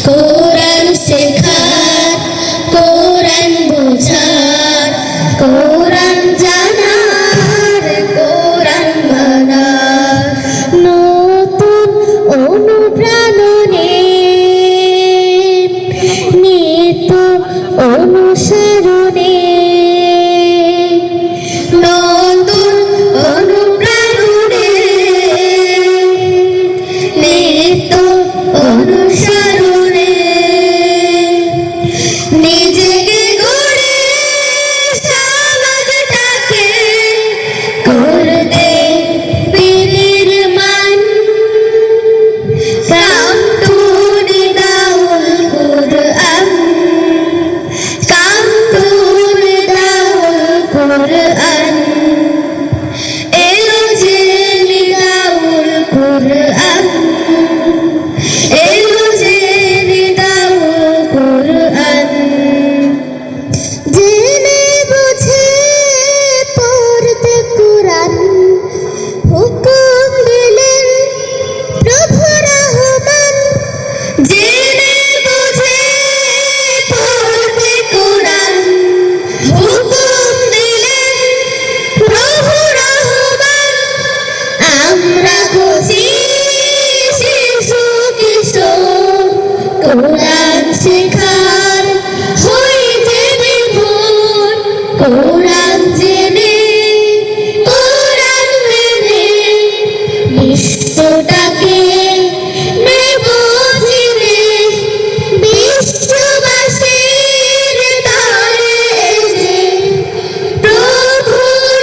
কোরআন শেখার, কোরআন বোঝার, কোরআন জানার, কোরআন মানার নতুন অনুপ্রেরণে নিত অনুসরণে নতুন অনুপ্রেরণে নিত অনুসরণে নিজেকে গড়ে সমাজটাকে করতে পীরের মান কামতুনি দাউল কুরআন কামতুনি দাউল কুরআন এলো যে নিদাউল কুরআন এলো যে নিদাউল কুরআন জেনে বুঝে পড়তে কুরআন হুকুম দিলেন প্রভু রহমান জেনে বুঝে পড়তে কুরআন হুকুম দিলেন প্রভু রহমান আমরা খুশি শিশু কিশোর কোরআন শেখার হই যে বিভোর কোরআন জেনে কোরআন মেনে বিশ্বটাকে নেব চিনে বিশ্ববাসীর তারে যে প্রভুর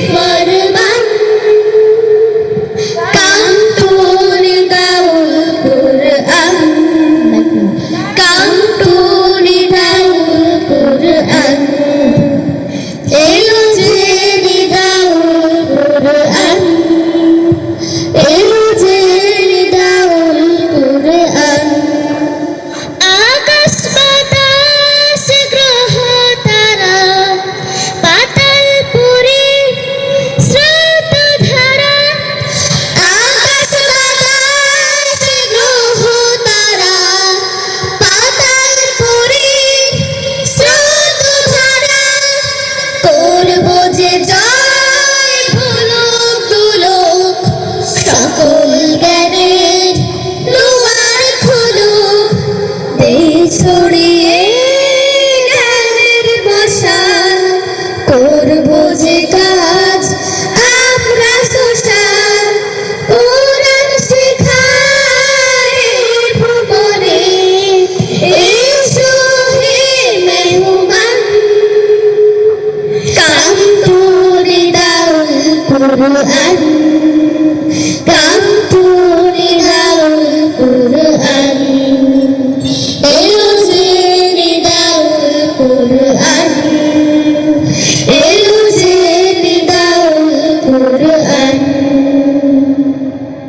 ফরমান কামতুনি দাউল কুরআন কামতুনি দাউল কুরআন এলো যে নিদাউল কুরআন এলো যে নিদাউল কুরআন আকাশ বাতাস গ্রহ তারা পাতাল পুরী স্রোত ধারা আকাশ বাতাস গ্রহ তারা পাতাল পুরী স্রোত ধারা করব যে জয় ভুলুক দুলুক সকল জ্ঞানের দুয়ার খুলুক দেশ ছড়িয়ে জ্ঞানের মশাল করব যে কাজ আমরা সোশ্যাল কোরআন শেখার এই ভুবনে এসো হে মেহমান কামতুনি দাউল কুরআন